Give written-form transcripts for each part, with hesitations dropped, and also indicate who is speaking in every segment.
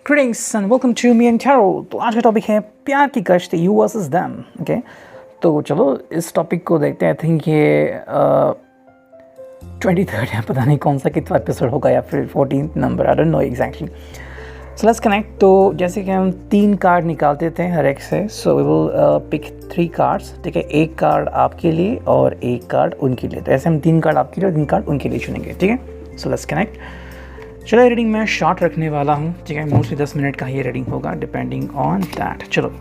Speaker 1: Greetings and welcome to me and Carol. तो आज का टॉपिक है प्यार की कश्ती यू वर्सेस देम। ओके, तो चलो इस टॉपिक को देखते हैं। आई थिंक ये 23rd है, पता नहीं कौन सा कितना एपिसोड होगा या फिर 14th number, I don't know exactly. So let's connect. तो जैसे कि हम 3 कार्ड निकालते थे हर एक से, so we will pick 3 cards. ठीक है, एक कार्ड आपके लिए और एक कार्ड उनके लिए। तो ऐसे हम 3 कार्ड आपके लिए और 3 कार्ड उनके लिए चुनेंगे। ठीक है, सो लेट्स कनेक्ट। चलो रीडिंग मैं शॉर्ट रखने वाला हूँ। ठीक है, मोस्टली 10 मिनट का ये रीडिंग होगा डिपेंडिंग ऑन दैट। चलो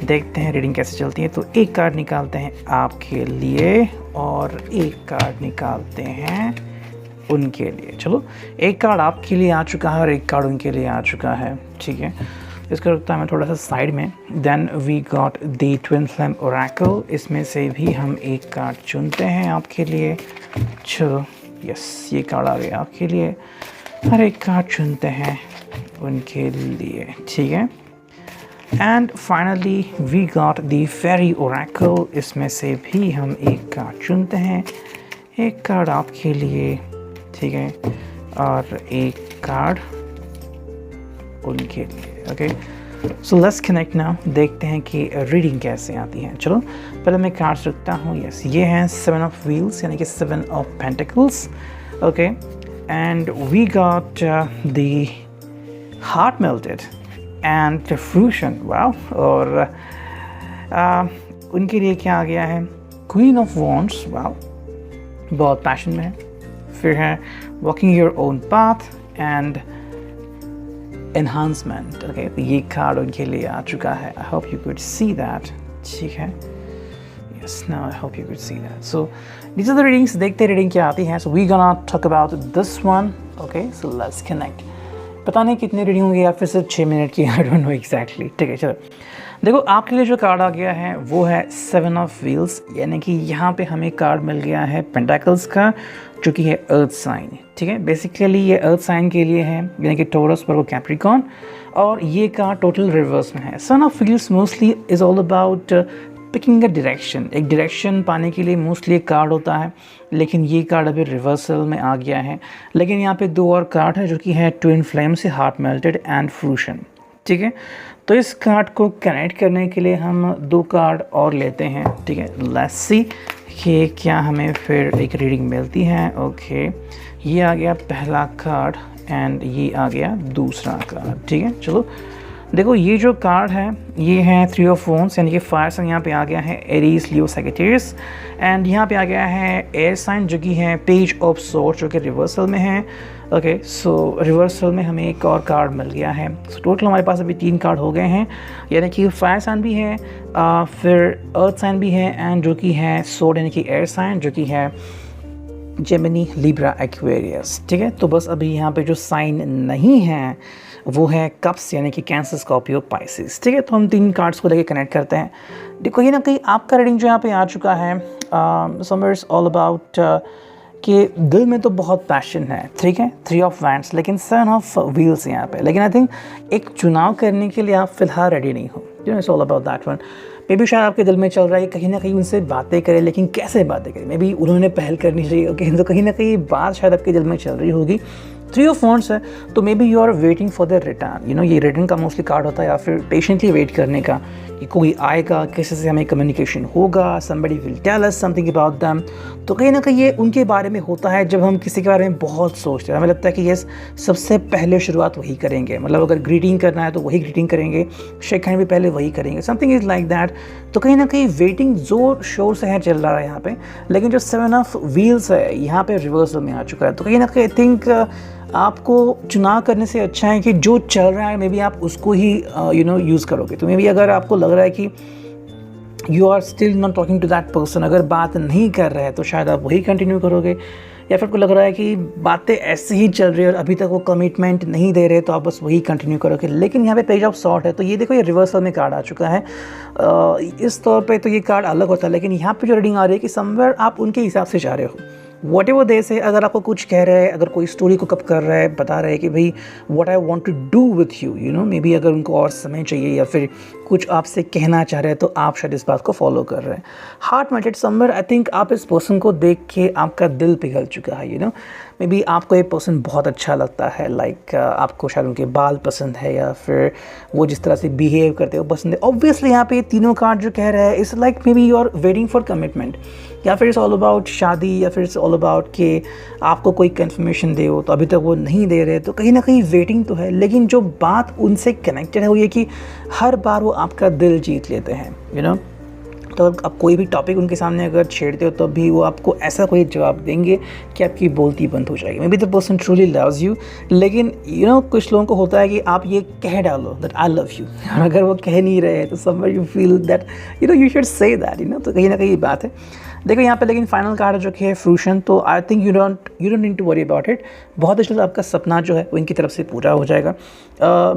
Speaker 1: देखते हैं रीडिंग कैसे चलती है। तो एक कार्ड निकालते हैं आपके लिए और एक कार्ड निकालते हैं उनके लिए। चलो एक कार्ड आपके लिए आ चुका है और एक कार्ड उनके लिए आ चुका है। ठीक है, इसको रखता है मैं थोड़ा सा साइड में। Then we got the twin flame oracle. इसमें से भी हम एक कार्ड चुनते हैं आपके लिए। चलो यस, ये कार्ड आ गया आपके लिए। हर एक कार्ड चुनते हैं उनके लिए। ठीक है, and finally we got the fairy oracle. इसमें से भी हम एक कार्ड चुनते हैं, एक कार्ड आपके लिए। ठीक है, और एक कार्ड उनके लिए। Okay, so let's connect now. देखते हैं कि रीडिंग कैसे आती है। चलो पहले मैं कार्ड्स रखता हूँ। यस, ये हैं 7 ऑफ व्हील्स यानी कि 7 of pentacles. Okay, and we got the heart melted and the fruition. wow, और उनके लिए क्या आ गया है? Queen of wands. wow, बहुत पैशन में है। फिर है walking your own path and enhancement. Okay, तो ये कार्ड उनके लिए आ चुका है। I hope you could see that. ठीक है, yes, now I hope you could see that. So these are the readings. देखते reading क्या आती है। So we gonna talk about this one. Okay, so let's connect. पता नहीं कितने reading होंगे या फिर सिर्फ 6 मिनट की, I don't know exactly. ठीक है, चलो देखो आपके लिए जो कार्ड आ गया है वो है 7 ऑफ व्हील्स, यानी कि यहाँ पे हमें कार्ड मिल गया है पेंटाकल्स का, जो कि है अर्थ साइन। ठीक है, बेसिकली ये अर्थ साइन के लिए है, यानी कि टोरस, वर्गो, कैप्रिकॉर्न। और ये कार्ड टोटल रिवर्स में है। Son of wheels mostly is all about picking a direction. एक डायरेक्शन पाने के लिए मोस्टली एक कार्ड होता है, लेकिन ये कार्ड अभी रिवर्सल में आ गया है। लेकिन यहाँ पे 2 और कार्ड है जो कि है ट्विन फ्लेम से हार्ट मेल्टेड एंड फ्रूशन। ठीक है, तो इस कार्ड को कनेक्ट करने के लिए हम 2 कार्ड और लेते हैं। ठीक है, लेट्स सी कि क्या हमें फिर एक रीडिंग मिलती है। ओके, ये आ गया पहला कार्ड एंड ये आ गया दूसरा कार्ड। ठीक है, चलो देखो ये जो कार्ड है ये है 3 ऑफ वॉन्ड्स, यानी कि फायर साइन यहाँ पे आ गया है एरीज, लियो, सैजिटेरियस। एंड यहाँ पे आ गया है एयर साइन जो कि है पेज ऑफ सोर्ड, जो कि रिवर्सल में है। ओके, सो रिवर्सल में हमें एक और कार्ड मिल गया है। सो टोटल हमारे पास अभी 3 कार्ड हो गए हैं, यानी कि फायर साइन भी है, फिर अर्थ साइन भी है, एंड जो कि है सोर्ड यानी कि एयर साइन, जो कि है जेमिनी, लिब्रा, एक्वेरियस। ठीक है, तो बस अभी यहाँ पे जो साइन नहीं है वो है कप्स, यानी कि कैंसर, स्कॉर्पियो, पाइसिस। ठीक है, तो हम 3 कार्ड्स को लेके कनेक्ट करते हैं। देखो कहीं ना कहीं आपका रीडिंग जो यहाँ पे आ चुका है, समवेयर ऑल अबाउट कि दिल में तो बहुत पैशन है। ठीक है, 3 ऑफ वैंड्स, लेकिन 7 ऑफ व्हील्स यहाँ पे। लेकिन आई थिंक एक चुनाव करने के लिए आप फिलहाल रेडी नहीं हो। You no, it's all about that one. May be शायद आपके दिल में चल रहा है कहीं ना कहीं उनसे बातें करें, लेकिन कैसे बातें करें? मे बी उन्होंने पहल करनी चाहिए। ओके, तो कहीं ना कहीं बात शायद आपके दिल में चल रही होगी। 3 ऑफ वॉन्ड्स है, तो maybe you are waiting for the return. You know, ये रिटर्न का मोस्टली कार्ड होता है, या फिर पेशेंटली वेट करने का कि कोई आएगा, किसी से हमें कम्युनिकेशन होगा, somebody will tell us something about them। तो कहीं ना कहीं ये उनके बारे में होता है। जब हम किसी के बारे में बहुत सोचते हैं, हमें लगता है कि ये सबसे पहले शुरुआत वही करेंगे। मतलब अगर ग्रीटिंग करना है तो वही ग्रीटिंग करेंगे, शेक हैंड भी पहले वही करेंगे, समथिंग इज़ लाइक दैट। तो कहीं ना कहीं वेटिंग जोर शोर से है चल रहा है यहाँ पे। लेकिन जो 7 ऑफ व्हील्स है यहाँ पे रिवर्सल में आ चुका है। तो कहीं ना कहीं आई थिंक आपको चुनाव करने से अच्छा है कि जो चल रहा है मे बी आप उसको ही यूज़ करोगे। तो मे बी अगर आपको लग रहा है कि you are still not talking to that person, अगर बात नहीं कर रहे हैं तो शायद आप वही कंटिन्यू करोगे। या फिर आपको लग रहा है कि बातें ऐसे ही चल रही है और अभी तक वो कमिटमेंट नहीं दे रहे, तो आप बस वही कंटिन्यू करोगे। लेकिन यहाँ पे पेज ऑफ सॉर्ट है, तो ये देखो ये रिवर्सल में कार्ड आ चुका है। इस तौर पे तो ये कार्ड अलग होता है, लेकिन यहाँ पे जो रीडिंग आ रही है कि समवेयर आप उनके हिसाब से जा रहे हो। वट एवर दे से, अगर आपको कुछ कह रहे हैं, अगर कोई स्टोरी को कप कर रहा है, बता रहे हैं कि भाई what I want to do with you, you know, maybe अगर उनको और समय चाहिए या फिर कुछ आपसे कहना चाह रहे हैं, तो आप शायद इस बात को फॉलो कर रहे हैं। Heart mated somewhere, I think आप इस पर्सन को देख के आपका दिल पिघल चुका है, मे बी आपको ये पर्सन बहुत अच्छा लगता है, लाइक आपको शायद उनके बाल पसंद है या फिर वो जिस तरह से बिहेव करते हैं वो पसंद है। ऑब्वियसली यहाँ पे तीनों कार्ड जो कह रहा है it's like maybe you are waiting for commitment, या फिर इट्स ऑल अबाउट शादी, या फिर इट्स ऑल अबाउट कि आपको कोई कन्फर्मेशन दे हो तो अभी तक वो नहीं दे रहे, तो कहीं ना कहीं वेटिंग तो है। लेकिन जो बात उनसे कनेक्टेड है वो ये कि हर बार वो आपका दिल जीत लेते हैं, तो आप कोई भी टॉपिक उनके सामने अगर छेड़ते हो तो भी वो आपको ऐसा कोई जवाब देंगे कि आपकी बोलती बंद हो जाएगी। May be the person truly loves you, लेकिन कुछ लोगों को होता है कि आप ये कह डालो दैट आई लव यू, और अगर वो कह नहीं रहे तो somewhere you feel that you should say that, तो कहीं ना कहीं बात है। देखो यहाँ पे लेकिन फाइनल कार्ड जो कि है फ्रूशन, तो I think you don't need to worry about it. बहुत जल्द आपका सपना जो है वो इनकी तरफ से पूरा हो जाएगा।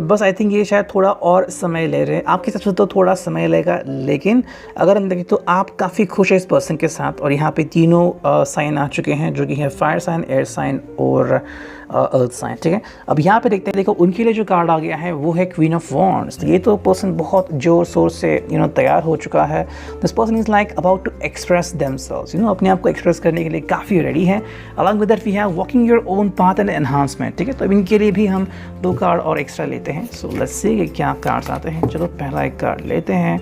Speaker 1: बस आई थिंक ये शायद थोड़ा और समय ले रहे हैं, आपकी तरफ से तो थोड़ा समय लगेगा, लेकिन अगर हम देखें तो आप काफ़ी खुश हैं इस पर्सन के साथ। और यहाँ पे तीनों साइन आ चुके हैं जो कि है फायर साइन, एयर साइन और अर्थ साइन, ठीक है। अब यहाँ पे देखते हैं, देखो उनके लिए जो कार्ड आ गया है वो है क्वीन ऑफ वॉन्ड्स। तो ये तो पर्सन बहुत जोर शोर से तैयार हो चुका है। This person is like about to express themselves, अपने आप को एक्सप्रेस करने के लिए काफ़ी रेडी है। Along with that we have walking your own path and enhancement, ठीक है। तो अब इनके लिए भी हम 2 कार्ड और एक्स्ट्रा लेते हैं। सो लेट्स सी कि क्या कार्ड्स आते हैं। चलो पहला एक कार्ड लेते हैं,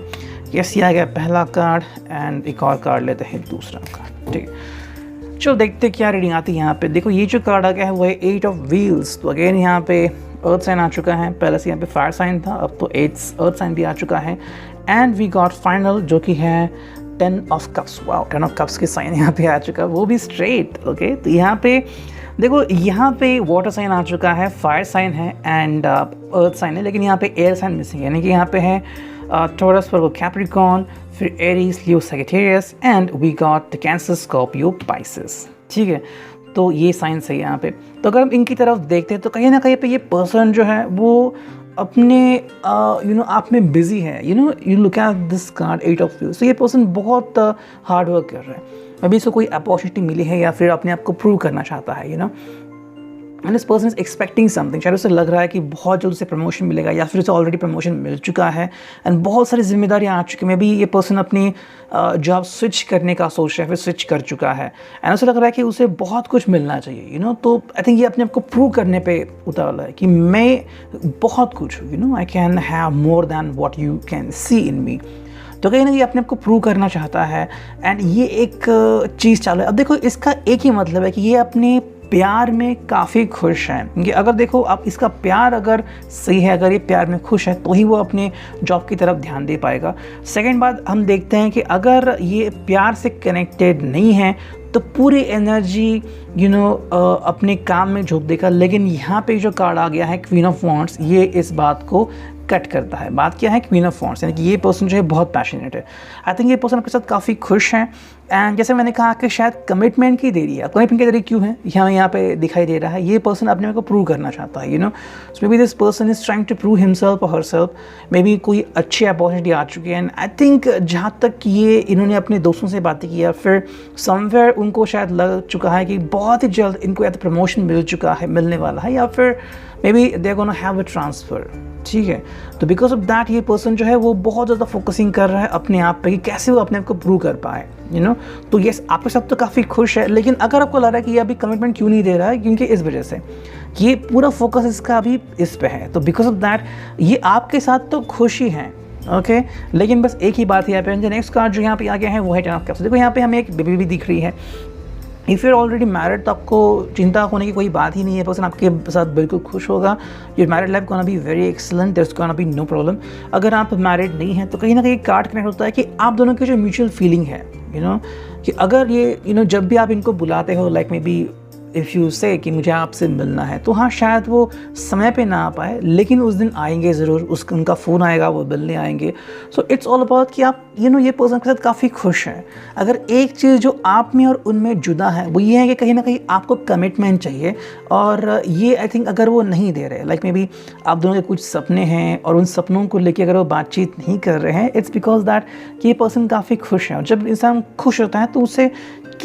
Speaker 1: यस ये आ गया पहला कार्ड, एंड एक और कार्ड लेते हैं दूसरा कार्ड, ठीक है। चलो देखते क्या रीडिंग आती है यहाँ पे। देखो ये जो कार्ड आ गया है वो है 8 ऑफ व्हील्स। तो अगेन यहाँ पे अर्थ साइन आ चुका है, पहले से यहाँ पे फायर साइन था, अब तो 8 अर्थ साइन भी आ चुका है। एंड वी गॉट फाइनल जो कि है 10 of cups. Wow, 10 of cups के साइन यहाँ पे आ चुका है, वो भी स्ट्रेट, ओके। तो यहाँ पे देखो यहाँ पे वाटर साइन आ चुका है, फायर साइन है एंड अर्थ साइन है, लेकिन यहाँ पे एयर साइन मिसिंग है, यानी कि यहाँ पे है टॉरस, वर्गो, कैप्रिकॉर्न, फिर Aries, Leo, Sagittarius and we got Cancer, Scorpio, Pisces, ठीक है। तो ये साइन सही है यहाँ पे। तो अगर हम इनकी तरफ देखते हैं तो कहीं ना कहीं पे ये पर्सन जो है वो अपने आप में बिजी है। You look at this card 8 of wheels. तो ये पर्सन बहुत हार्ड वर्क कर रहा है, अभी इसको कोई अपॉर्चुनिटी मिली है या फिर अपने आप को प्रूव करना चाहता है, and this person is expecting something. शायद उसे लग रहा है कि बहुत जल्द उसे प्रमोशन मिलेगा या फिर उसे ऑलरेडी प्रमोशन मिल चुका है एंड बहुत सारी जिम्मेदारियां आ चुकी हैं। मे बी ये पर्सन अपनी जॉब स्विच करने का सोच रहा है, फिर स्विच कर चुका है एंड उसे लग रहा है कि उसे बहुत कुछ मिलना चाहिए, तो आई थिंक ये अपने आप को प्रूव करने पे उतावला है कि मैं बहुत कुछ हूँ, I can have more than what you can see in me. तो कहीं ना कहीं अपने आप को प्रूव करना चाहता है एंड ये एक चीज़ चालू है। अब देखो इसका एक ही मतलब है कि ये अपने प्यार में काफ़ी खुश हैं, क्योंकि अगर देखो आप इसका प्यार अगर सही है, अगर ये प्यार में खुश है तो ही वो अपने जॉब की तरफ ध्यान दे पाएगा। सेकंड बात हम देखते हैं कि अगर ये प्यार से कनेक्टेड नहीं है तो पूरी एनर्जी अपने काम में झोंक देगा। लेकिन यहाँ पे जो कार्ड आ गया है क्वीन ऑफ वॉन्ड्स, ये इस बात को कट करता है। बात क्या है, क्वीन ऑफ वॉन्ड्स, यानी कि ये पर्सन जो है बहुत पैशनेट है। आई थिंक ये पर्सन आपके साथ काफ़ी खुश हैं एंड जैसे मैंने कहा कि शायद कमिटमेंट की देरी है। कमिटमेंट की देरी क्यों है यहाँ पे दिखाई दे रहा है, ये पर्सन अपने को प्रूव करना चाहता है, so maybe this person is trying to prove himself or herself. Maybe कोई अच्छी अपॉर्चुनिटी आ चुकी है एंड आई थिंक जहाँ तक ये इन्होंने अपने दोस्तों से बातें की या फिर समवेयर उनको शायद लग चुका है कि बहुत ही जल्द इनको या तो प्रमोशन मिलने वाला है या फिर may be they are gonna have a transfer, ठीक है। तो बिकॉज ऑफ दैट ये पर्सन जो है वो बहुत ज़्यादा फोकसिंग कर रहा है अपने आप पे कि कैसे वो अपने आप को प्रूव कर पाए, तो यस आपके साथ तो काफ़ी खुश है। लेकिन अगर आपको लग रहा है कि ये अभी कमिटमेंट क्यों नहीं दे रहा है, क्योंकि इस वजह से ये पूरा फोकस इसका अभी इस पे है। तो बिकॉज ऑफ दैट ये आपके साथ तो खुश ही हैं, ओके। लेकिन बस एक ही बात है यहाँ पे, नेक्स्ट कार्ड जो यहाँ पे आ गया है वो है 10 ऑफ कप्स। देखो यहाँ पे हमें एक बेबी भी दिख रही है। इफ़ यू ऑलरेडी मैरिड तो आपको चिंता होने की कोई बात ही नहीं है, पर्सन आपके साथ बिल्कुल खुश होगा। Your married life gonna be very excellent, there is gonna be no problem. अगर आप मैरिड नहीं हैं तो कहीं ना कहीं कार्ड कनेक्ट होता है कि आप दोनों की जो म्यूचुअल फीलिंग है, कि अगर ये जब भी आप इनको बुलाते हो, like may be if you से कि मुझे आपसे मिलना है, तो हाँ शायद वो समय पे ना आ पाए लेकिन उस दिन आएंगे ज़रूर, उनका फ़ोन आएगा, वो मिलने आएंगे। सो इट्स ऑल अबाउट कि आप ये पर्सन के साथ काफ़ी खुश हैं। अगर एक चीज़ जो आप में और उनमें जुदा है वो ये है कि कहीं ना कहीं आपको कमिटमेंट चाहिए, और ये आई थिंक अगर वो नहीं दे रहे, लाइक मे बी आप दोनों के कुछ सपने हैं और उन सपनों को लेकर अगर वो बातचीत नहीं कर रहे हैं, इट्स बिकॉज दैट कि ये पर्सन काफ़ी खुश है। और जब इंसान खुश होता है तो उसे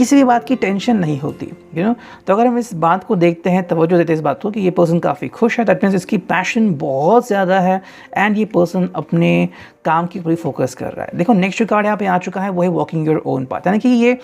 Speaker 1: किसी भी बात की टेंशन नहीं होती, यू नो। तो अगर हम इस बात को देखते हैं, तवज्जो देते हैं इस बात को कि ये पर्सन काफ़ी खुश है, दैट मीन्स इसकी पैशन बहुत ज़्यादा है एंड ये पर्सन अपने काम की पूरी फोकस कर रहा है। देखो नेक्स्ट जो कार्ड यहाँ पे आ चुका है वो है वॉकिंग योर ओन पाथ, यानी कि ये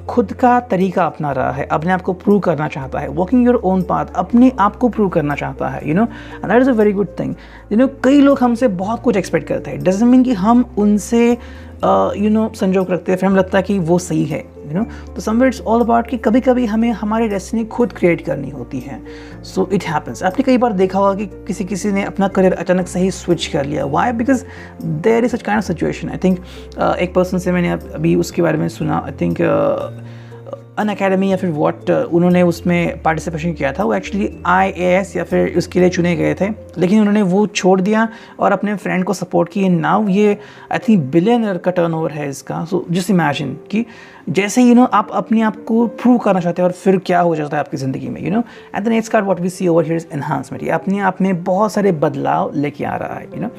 Speaker 1: खुद का तरीका अपना रहा है, अपने आप को प्रूव करना चाहता है। वॉकिंग योर ओन पाथ, अपने आप को प्रूव करना चाहता है, you know, and that is a very good thing. You know, कई लोग हमसे बहुत कुछ एक्सपेक्ट करते हैं, डजंट मीन कि हम उनसे यू नो संजोग रखते हैं, फिर हमें लगता है कि वो सही है, यू नो। तो समवेयर इट्स ऑल अबाउट कि कभी कभी हमें हमारी डेस्टिनी खुद क्रिएट करनी होती है। So it happens. आपने कई बार देखा होगा कि किसी ने अपना करियर अचानक से ही स्विच कर लिया। Why? Because there is such kind of situation. I think एक पर्सन से मैंने अभी उसके बारे में सुना, आई थिंक अन अकेडमी या फिर व्हाट उन्होंने उसमें पार्टिसिपेशन किया था। वो एक्चुअली IAS या फिर उसके लिए चुने गए थे, लेकिन उन्होंने वो छोड़ दिया और अपने फ्रेंड को सपोर्ट किए। नाउ ये आई थिंक बिलियनर का टर्नओवर है इसका। सो जस्ट इमेजिन कि जैसे यू नो आप अपने आप को प्रूव करना चाहते हैं और फिर क्या हो जाता है आपकी ज़िंदगी में, you know. At the next card what we see over here is enhancement. ये अपने आप में बहुत सारे बदलाव लेके आ रहा है, यू नो।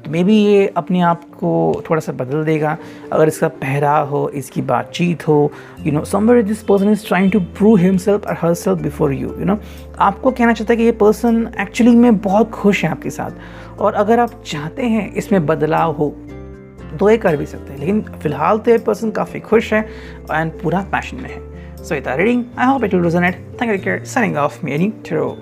Speaker 1: तो मे बी ये अपने आप को थोड़ा सा बदल देगा अगर इसका पहराव हो, इसकी बातचीत हो, you know. Somewhere this person is trying to prove himself or herself before you, you know. आपको कहना चाहता है कि ये पर्सन एक्चुअली में बहुत खुश है आपके साथ, और अगर आप चाहते हैं इसमें बदलाव हो तो ये कर भी सकते हैं, लेकिन फिलहाल तो ये पर्सन काफ़ी खुश है एंड पूरा पैशन में है। सो इतना reading, I hope it will resonate. Thank you, signing off, me Annie टरो।